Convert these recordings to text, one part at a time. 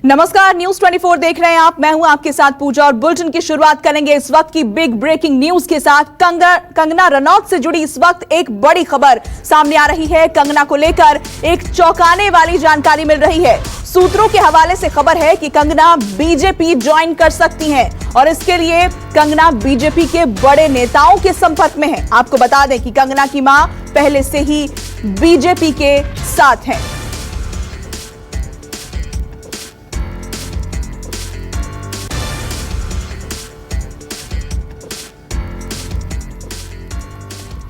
नमस्कार, न्यूज 24 देख रहे हैं आप। मैं हूं आपके साथ पूजा और बुलेटिन की शुरुआत करेंगे इस वक्त की बिग ब्रेकिंग न्यूज के साथ। कंगना रनौत से जुड़ी इस वक्त एक बड़ी खबर सामने आ रही है। कंगना को लेकर एक चौंकाने वाली जानकारी मिल रही है। सूत्रों के हवाले से खबर है कि कंगना बीजेपी ज्वाइन कर सकती हैं और इसके लिए कंगना बीजेपी के बड़े नेताओं के संपर्क में है। आपको बता दें कि कंगना की मां पहले से ही बीजेपी के साथ हैं।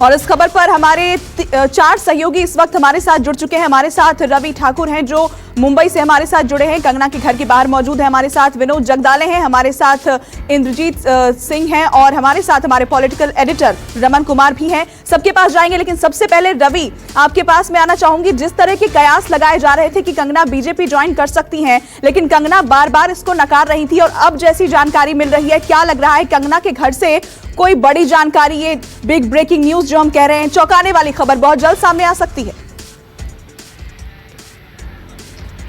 और इस खबर पर हमारे 4 सहयोगी इस वक्त हमारे साथ जुड़ चुके हैं। हमारे साथ रवि ठाकुर हैं जो मुंबई से हमारे साथ जुड़े हैं, कंगना के घर के बाहर मौजूद है। हमारे साथ विनोद जगदाले हैं, हमारे साथ इंद्रजीत सिंह हैं और हमारे साथ हमारे पॉलिटिकल एडिटर रमन कुमार भी हैं। सबके पास जाएंगे, लेकिन सबसे पहले रवि, आपके पास मैं आना चाहूंगी। जिस तरह के कयास लगाए जा रहे थे कि कंगना बीजेपी ज्वाइन कर सकती हैं, लेकिन कंगना बार बार इसको नकार रही थी और अब जैसी जानकारी मिल रही है, क्या लग रहा है कंगना के घर से कोई बड़ी जानकारी, ये बिग ब्रेकिंग न्यूज जो हम कह रहे हैं, चौंकाने वाली खबर बहुत जल्द सामने आ सकती है?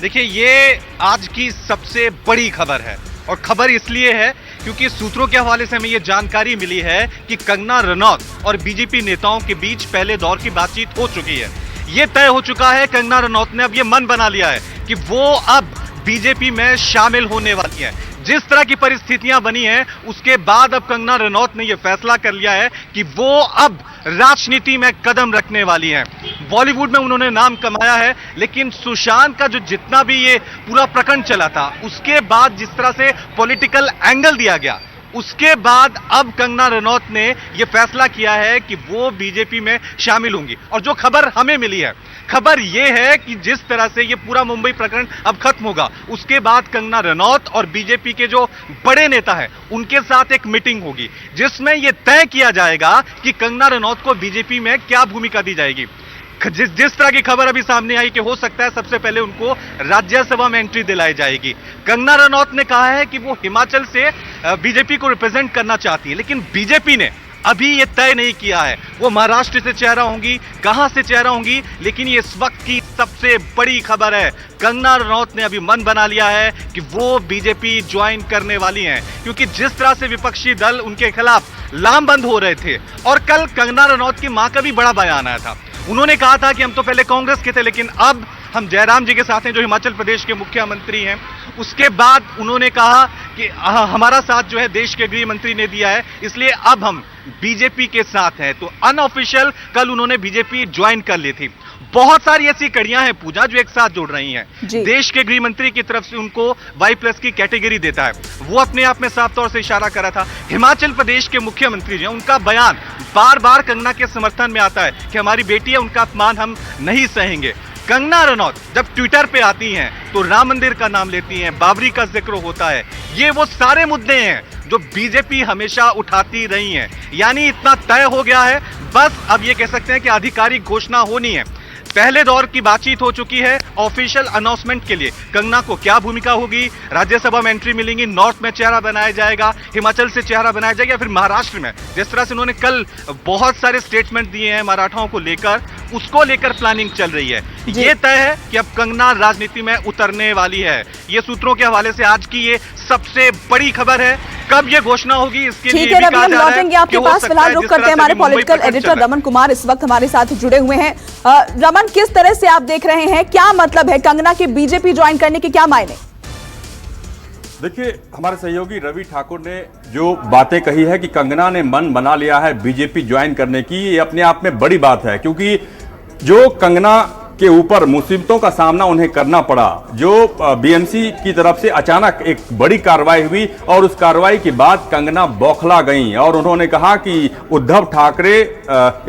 देखिए, ये आज की सबसे बड़ी खबर है और खबर इसलिए है क्योंकि सूत्रों के हवाले से हमें ये जानकारी मिली है कि कंगना रनौत और बीजेपी नेताओं के बीच पहले दौर की बातचीत हो चुकी है। ये तय हो चुका है, कंगना रनौत ने अब ये मन बना लिया है कि वो अब बीजेपी में शामिल होने वाली है। जिस तरह की परिस्थितियां बनी हैं, उसके बाद अब कंगना रनौत ने यह फैसला कर लिया है कि वो अब राजनीति में कदम रखने वाली हैं। बॉलीवुड में उन्होंने नाम कमाया है, लेकिन सुशांत का जो जितना भी ये पूरा प्रकरण चला था, उसके बाद जिस तरह से पॉलिटिकल एंगल दिया गया, उसके बाद अब कंगना रनौत ने यह फैसला किया है कि वो बीजेपी में शामिल होंगी। और जो खबर हमें मिली है, खबर यह है कि जिस तरह से ये पूरा मुंबई प्रकरण अब खत्म होगा, उसके बाद कंगना रनौत और बीजेपी के जो बड़े नेता हैं, उनके साथ एक मीटिंग होगी जिसमें यह तय किया जाएगा कि कंगना रनौत को बीजेपी में क्या भूमिका दी जाएगी। जिस तरह की खबर अभी सामने आई कि हो सकता है सबसे पहले उनको राज्यसभा में एंट्री दिलाई जाएगी। कंगना रनौत ने कहा है कि वो हिमाचल से बीजेपी को रिप्रेजेंट करना चाहती है, लेकिन बीजेपी ने अभी ये तय नहीं किया है वो महाराष्ट्र से चेहरा होंगी, कहां से चेहरा होंगी। लेकिन ये इस वक्त की सबसे बड़ी खबर है, कंगना रनौत ने अभी मन बना लिया है कि वो बीजेपी ज्वाइन करने वाली हैं, क्योंकि जिस तरह से विपक्षी दल उनके खिलाफ लामबंद हो रहे थे। और कल कंगना रनौत की मां का भी बड़ा बयान आया था। उन्होंने कहा था कि हम तो पहले कांग्रेस के थे, लेकिन अब हम जयराम जी के साथ हैं, जो हिमाचल प्रदेश के मुख्यमंत्री हैं। उसके बाद उन्होंने कहा कि हमारा साथ जो है देश के गृह मंत्री ने दिया है, इसलिए अब हम बीजेपी के साथ हैं। तो अनऑफिशियल कल उन्होंने बीजेपी ज्वाइन कर ली थी। बहुत सारी ऐसी कड़ियां हैं पूजा जो एक साथ जुड़ रही हैं। देश के गृह मंत्री की तरफ से उनको Y+ की कैटेगरी देता है, वो अपने आप में साफ तौर से इशारा करा था। हिमाचल प्रदेश के मुख्यमंत्री जो हैं, उनका बयान बार बार कंगना के समर्थन में आता है कि हमारी बेटी है, उनका अपमान हम नहीं सहेंगे। कंगना रनौत जब ट्विटर पे आती हैं तो राम मंदिर का नाम लेती हैं, बाबरी का जिक्र होता है। ये वो सारे मुद्दे हैं जो बीजेपी हमेशा उठाती रही है। यानी इतना तय हो गया है, बस अब ये कह सकते हैं कि आधिकारिक घोषणा होनी है। पहले दौर की बातचीत हो चुकी है। ऑफिशियल अनाउंसमेंट के लिए कंगना को क्या भूमिका होगी, राज्यसभा में एंट्री मिलेंगी, नॉर्थ में चेहरा बनाया जाएगा, हिमाचल से चेहरा बनाया जाएगा, या फिर महाराष्ट्र में जिस तरह से उन्होंने कल बहुत सारे स्टेटमेंट दिए हैं मराठाओं को लेकर, उसको लेकर प्लानिंग चल रही है। ये तय है कि अब कंगना राजनीति में उतरने वाली है। ये सूत्रों के हवाले से आज की ये सबसे बड़ी खबर है। कब ये घोषणा होगी इसके लिए ठीक है रवि, हम लौटेंगे आपके पास। फिलहाल रुक करते हैं, हमारे पॉलिटिकल एडिटर रमन कुमार इस वक्त हमारे साथ जुड़े हुए हैं। रमन, किस तरह से आप देख रहे हैं, क्या मतलब है कंगना के बीजेपी ज्वाइन करने के, क्या मायने? देखिए, हमारे सहयोगी रवि ठाकुर ने जो बातें कही है कि कंगना ने मन बना लिया है बीजेपी ज्वाइन करने की, ये अपने आप में बड़ी बात है, क्योंकि जो कंगना के ऊपर मुसीबतों का सामना उन्हें करना पड़ा, जो बीएमसी की तरफ से अचानक एक बड़ी कार्रवाई हुई और उस कार्रवाई के बाद कंगना बौखला गईं और उन्होंने कहा कि उद्धव ठाकरे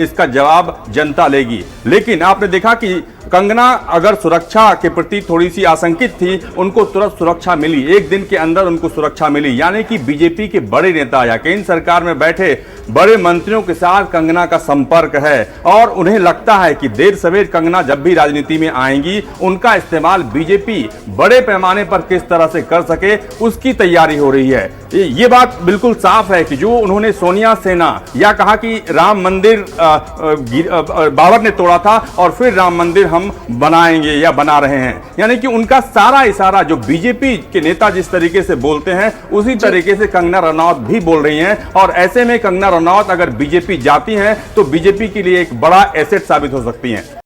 इसका जवाब जनता लेगी। लेकिन आपने देखा कि कंगना अगर सुरक्षा के प्रति थोड़ी सी आशंकित थी, उनको तुरंत सुरक्षा मिली, एक दिन के अंदर उनको सुरक्षा मिली। यानी कि बीजेपी के बड़े नेता या केंद्र सरकार में बैठे बड़े मंत्रियों के साथ कंगना का संपर्क है और उन्हें लगता है कि देर सवेर कंगना जब भी राजनीति में आएंगी, उनका इस्तेमाल बीजेपी बड़े पैमाने पर किस तरह से कर सके, उसकी तैयारी हो रही है। ये बात बिल्कुल साफ है कि जो उन्होंने सोनिया सेना या कहा कि राम मंदिर बाबर ने तोड़ा था और फिर राम मंदिर हम बनाएंगे या बना रहे हैं, यानी कि उनका सारा इशारा जो बीजेपी के नेता जिस तरीके से बोलते हैं उसी तरीके से कंगना रनौत भी बोल रही हैं। और ऐसे में कंगना रनौत अगर बीजेपी जाती हैं तो बीजेपी के लिए एक बड़ा एसेट साबित हो सकती हैं।